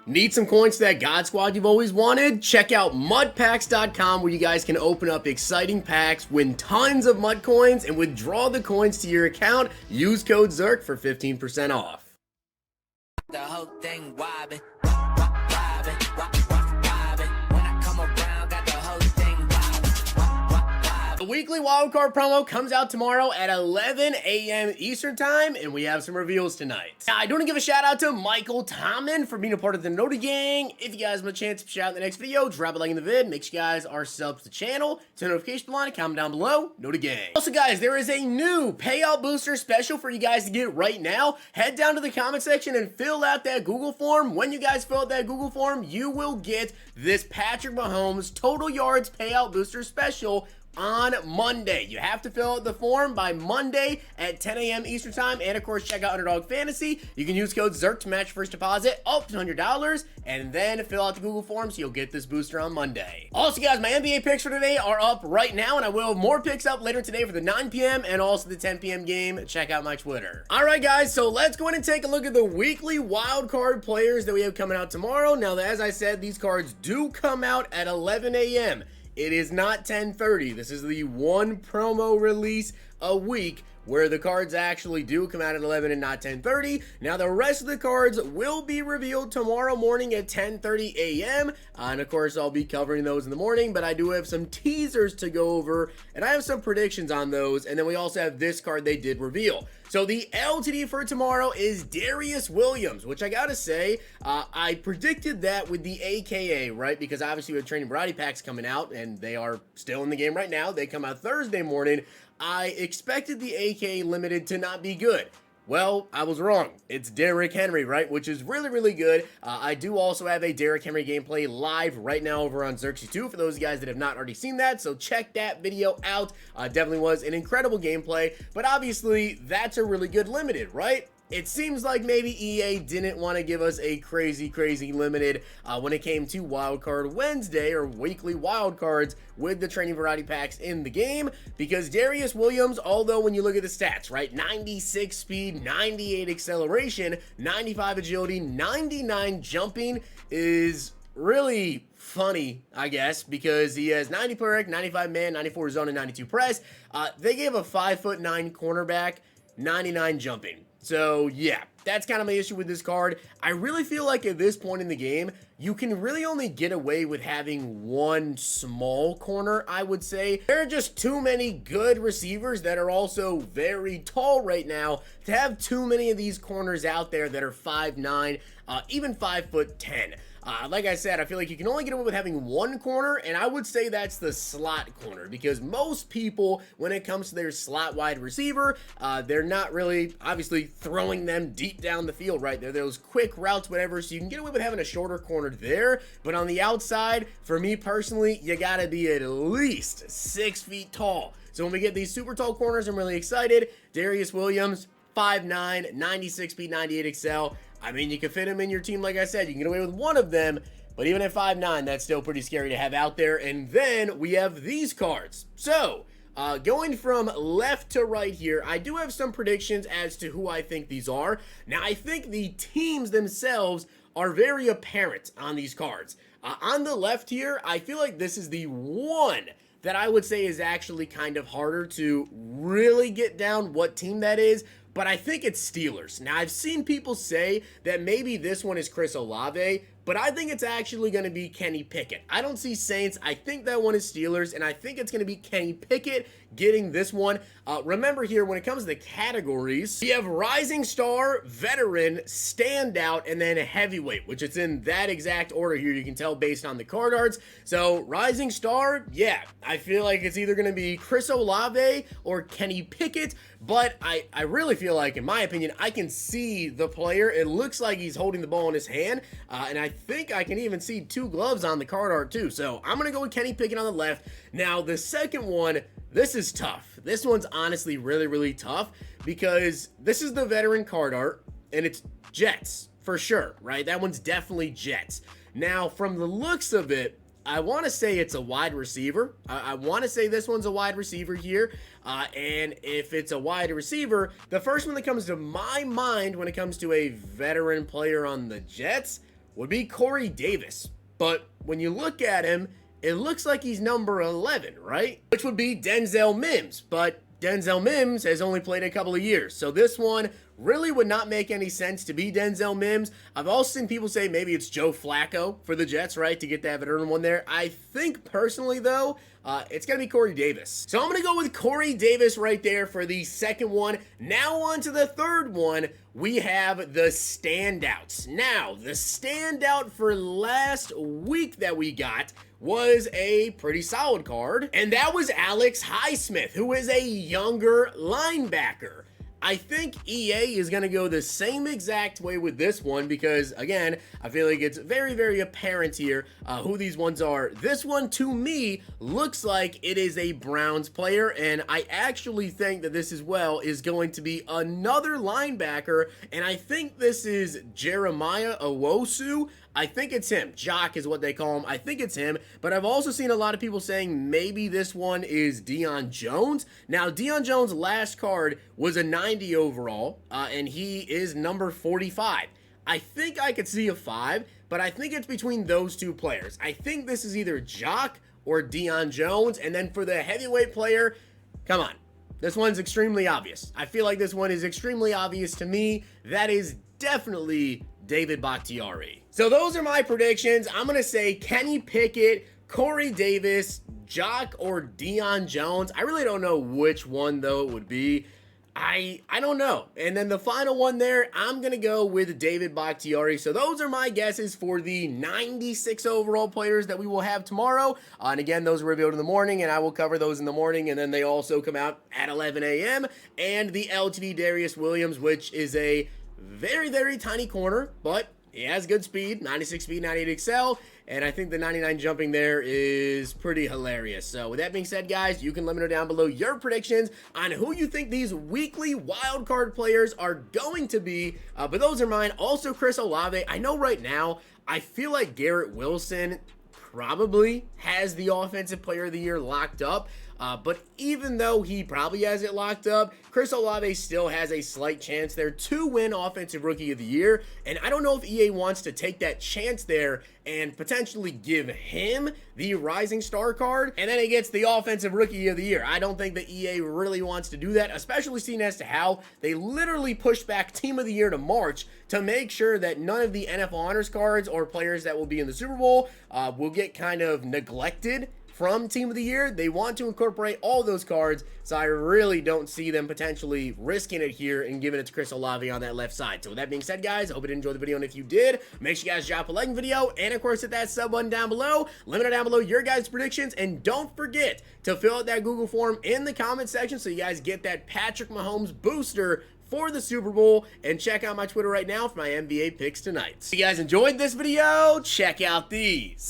Need some coins to that God Squad you've always wanted? Check out mudpacks.com where you guys can open up exciting packs, win tons of mud coins, and withdraw the coins to your account. Use code ZIRK for 15% off. The whole thing wobbin', wobbin'. When I come around, got the whole thing wobbin'. The weekly wildcard promo comes out tomorrow at 11 a.m. Eastern time, and we have some reveals tonight. Now, I do want to give a shout out to Michael Tomlin for being a part of the Nota Gang. If you guys have a chance to shout out in the next video, drop a like in the vid. Make sure you guys are subs to the channel, turn the notification bell on, comment down below. Nota Gang. Also, guys, there is a new payout booster special for you guys to get right now. Head down to the comment section and fill out that Google form. When you guys fill out that Google form, you will get this Patrick Mahomes total yards payout booster special on Monday. You have to fill out the form by Monday at 10 a.m. Eastern time, and of course check out Underdog Fantasy. You can use code ZIRK to match first deposit up to $100, and then fill out the Google form so you'll get this booster on Monday. Also, guys, my NBA picks for today are up right now, and I will have more picks up later today for the 9 p.m. and also the 10 p.m. game. Check out my Twitter. All right, guys, so let's go ahead and take a look at the weekly wild card players that we have coming out tomorrow. Now, as I said, these cards do come out at 11 a.m. It is not 10:30. This is the one promo release a week where the cards actually do come out at 11 and not 10:30. Now, the rest of the cards will be revealed tomorrow morning at 10:30 a.m. And of course, I'll be covering those in the morning, but I do have some teasers to go over, and I have some predictions on those. And then we also have this card they did reveal. So the LTD for tomorrow is Darious Williams, which I gotta say, I predicted that with the AKA, right? Because obviously we have training variety packs coming out, and they are still in the game right now. They come out Thursday morning. I expected the AKA Limited to not be good. Well, I was wrong. It's Derrick Henry, right? Which is really, really good. I do also have a Derrick Henry gameplay live right now over on Zirksee 2 for those guys that have not already seen that. So check that video out. Definitely was an incredible gameplay. But obviously, that's a really good limited, right? It seems like maybe EA didn't want to give us a crazy limited when it came to Wildcard Wednesday or weekly wildcards with the training variety packs in the game, because Darious Williams, although when you look at the stats, right, 96 speed, 98 acceleration, 95 agility, 99 jumping is really funny, I guess, because he has 90 per 95 man, 94 zone, and 92 press. They gave a 5'9" cornerback, 99 jumping. So yeah, that's kind of my issue with this card. I really feel like at this point in the game, you can really only get away with having one small corner, I would say. There are just too many good receivers that are also very tall right now to have too many of these corners out there that are 5'9", even 5'10". Like I said, I feel like you can only get away with having one corner, and I would say that's the slot corner, because most people, when it comes to their slot wide receiver, they're not really, obviously, throwing them deep down the field, right? They're those quick routes, whatever, so you can get away with having a shorter corner there, but on the outside, for me personally, you gotta be at least 6 feet tall. So when we get these super tall corners, I'm really excited. Darious Williams, 5'9", 96 speed, 98 excel. I mean, you can fit him in your team, like I said. You can get away with one of them, but even at 5'9", that's still pretty scary to have out there. And then we have these cards. So, going from left to right here, I do have some predictions as to who I think these are. Now, I think the teams themselves are very apparent on these cards. On the left here, I feel like this is the one that I would say is actually kind of harder to really get down what team that is, but I think it's Steelers. Now, I've seen people say that maybe this one is Chris Olave, but I think it's actually going to be Kenny Pickett. I don't see Saints. I think that one is Steelers, and I think it's going to be Kenny Pickett getting this one. Remember here, when it comes to the categories, we have Rising Star, Veteran, Standout, and then Heavyweight, which it's in that exact order here. You can tell based on the card arts. So, Rising Star, yeah, I feel like it's either going to be Chris Olave or Kenny Pickett, but I really feel like, in my opinion, I can see the player. It looks like he's holding the ball in his hand, and I think I can even see 2 gloves on the card art too. So I'm going to go with Kenny Pickett on the left. Now, the second one, this is tough. This one's honestly really tough, because this is the veteran card art, and it's Jets for sure, right? That one's definitely Jets. Now, from the looks of it, I want to say it's a wide receiver. I want to say this one's a wide receiver here. And if it's a wide receiver, the first one that comes to my mind when it comes to a veteran player on the Jets would be Corey Davis. But when you look at him, it looks like he's number 11, right? Which would be Denzel Mims, but Denzel Mims has only played a couple of years. So this one really would not make any sense to be Denzel Mims. I've also seen people say maybe it's Joe Flacco for the Jets, right? To get that veteran one there. I think personally though, it's going to be Corey Davis. So I'm going to go with Corey Davis right there for the second one. Now on to the third one. We have the standouts. Now, the standout for last week that we got was a pretty solid card, and that was Alex Highsmith, who is a younger linebacker. I think EA is going to go the same exact way with this one because, again, I feel like it's very, very apparent here who these ones are. This one, to me, looks like it is a Browns player, and I actually think that this as well is going to be another linebacker, and I think this is Jeremiah Owosu. I think it's him. Jock is what they call him. I think it's him, but I've also seen a lot of people saying maybe this one is Deion Jones. Now, Deion Jones' last card was a 90 overall, and he is number 45. I think I could see a 5, but I think it's between those two players. I think this is either Jock or Deion Jones, and then for the heavyweight player, come on. This one's extremely obvious. I feel like this one is extremely obvious to me. That is definitely David Bakhtiari. So those are my predictions. I'm going to say Kenny Pickett, Corey Davis, Jock, or Deion Jones. I really don't know which one, though, it would be. I don't know. And then the final one there, I'm going to go with David Bakhtiari. So those are my guesses for the 96 overall players that we will have tomorrow. And again, those are revealed in the morning, and I will cover those in the morning. And then they also come out at 11 a.m. And the LTD Darious Williams, which is a very, very tiny corner, but he has good speed, 96 speed, 98 excel, and I think the 99 jumping there is pretty hilarious. So with that being said, guys, you can let me know down below your predictions on who you think these weekly wildcard players are going to be, but those are mine. Also, Chris Olave, I know right now, I feel like Garrett Wilson probably has the Offensive Player of the Year locked up. But even though he probably has it locked up, Chris Olave still has a slight chance there to win Offensive Rookie of the Year. And I don't know if EA wants to take that chance there and potentially give him the Rising Star card, and then he gets the Offensive Rookie of the Year. I don't think the EA really wants to do that, especially seeing as to how they literally pushed back Team of the Year to March to make sure that none of the NFL Honors cards or players that will be in the Super Bowl will get kind of neglected from Team of the Year. They want to incorporate all those cards, so I really don't see them potentially risking it here and giving it to Chris Olave on that left side. So with that being said, guys, I hope you did enjoy the video, and if you did, make sure you guys drop a like video, and of course hit that sub button down below. Let me know down below your guys' predictions, and don't forget to fill out that Google form in the comment section so you guys get that Patrick Mahomes booster for the Super Bowl, and check out my Twitter right now for my NBA picks tonight. If you guys enjoyed this video, check out these.